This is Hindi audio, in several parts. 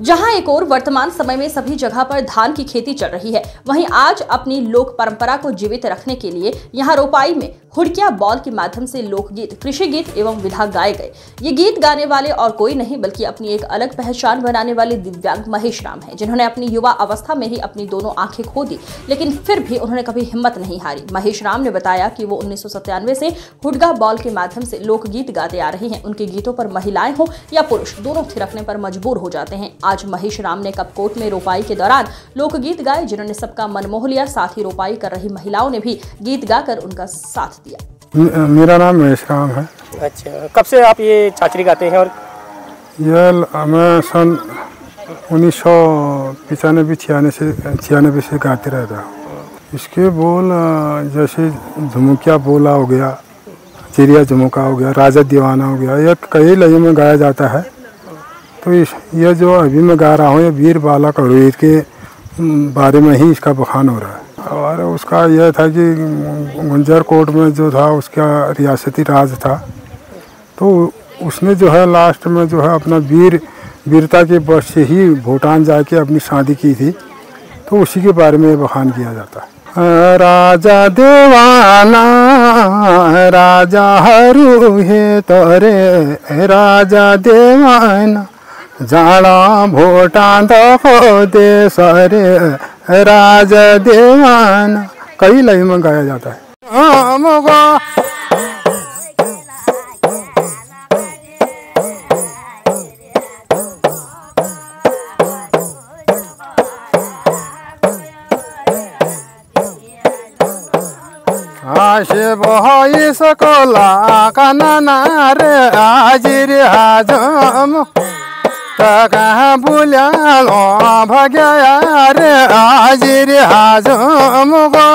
जहां एक और वर्तमान समय में सभी जगह पर धान की खेती चल रही है, वहीं आज अपनी लोक परंपरा को जीवित रखने के लिए यहां रोपाई में हुड़किया बॉल के माध्यम से लोकगीत, कृषि गीत एवं विधा गाए गए। ये गीत गाने वाले और कोई नहीं बल्कि अपनी एक अलग पहचान बनाने वाले दिव्यांग महेश राम हैं, जिन्होंने अपनी युवा अवस्था में ही अपनी दोनों आंखें खो दी, लेकिन फिर भी उन्होंने कभी हिम्मत नहीं हारी। महेश राम ने बताया कि वो 1997 से हुड़गा बॉल के माध्यम से लोकगीत गाते आ रहे हैं। उनके गीतों पर महिलाएं हो या पुरुष, दोनों थिरकने पर मजबूर हो जाते हैं। आज महेश राम ने कपकोट में रोपाई के दौरान लोकगीत गाए, जिन्होंने सबका मन मोह लिया। साथ ही रोपाई कर रही महिलाओं ने भी गीत गाकर उनका साथ दिया। मेरा नाम महेश राम है। अच्छा, कब से आप ये छाछरी गाते हैं? और यह मैं सन 1995-96 से गाते रहता हूँ। इसके बोल जैसे झुमुकिया बोला हो गया, चिड़िया झुमुका हो गया, राजा दीवाना हो गया, यह कई लयों में गाया जाता है। तो यह जो अभी मैं गा रहा हूँ, ये वीर बालक वीर के बारे में ही इसका बखान हो रहा है। और उसका यह था कि गुंजर कोट में जो था उसका रियासती राज था, तो उसने जो है लास्ट में जो है अपना वीरता के बल से ही भूटान जाके अपनी शादी की थी, तो उसी के बारे में बखान किया जाता है। राजा देवाना राजा हरू है तोरे, राजा देवाना जाना भूटान दो दे सरे, राजा देवाना कई लाइन में गाया जाता है। आशे बहई सकोला काना रे आजिर हाजम कहाँ बुलिया भगया रे आजिर हाजम गो।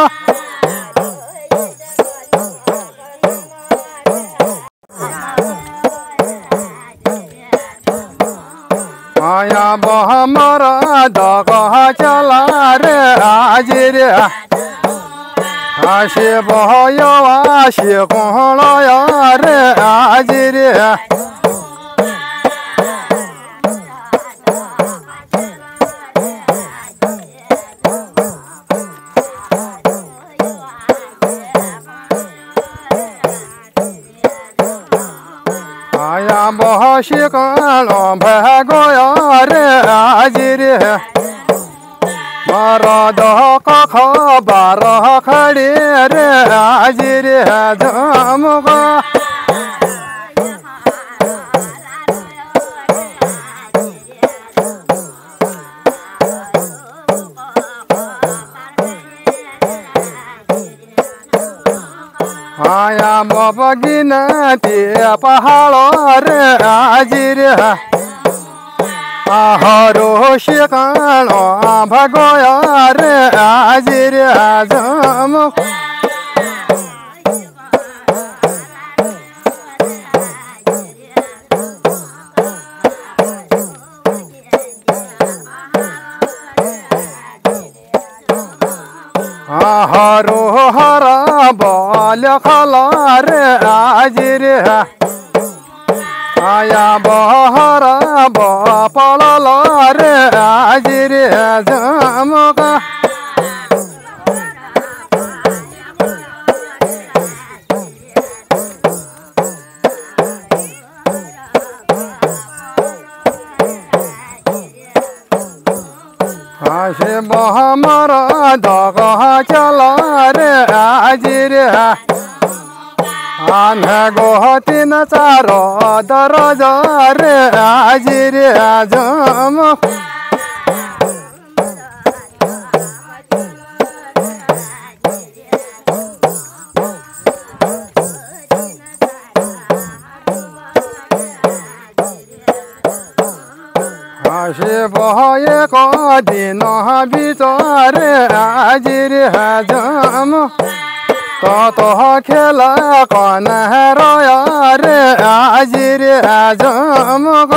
आया बह मरा दगह चला रे आजिर आशे बहय आशे कहलया रे आजिर आया बहसी कालो भगया रे आजिर मरद कख बारह खड़े रे आजिर झमका। आया बबगिनती पहाड़ रे आजिर हरो शिकानो भगोया रे आजिर झमक। हरो हरा बल खला रे आजिर आया बहरा बपल रे आजिर झमका। आशे बह मरा दगह चला रे आजिर आन गोहती न चारो दरज रे आजिर झमक। आशे बह एक दिन भीतर आजिर झमक। तो खेला कौन है रोया रे आजिर झमक।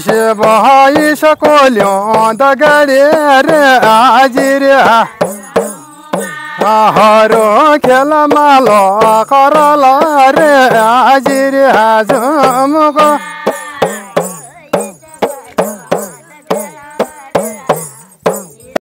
से भाई सकोलियों दगड़े रे आजिर हरो खेल मालो करल रे आजिर झुमुक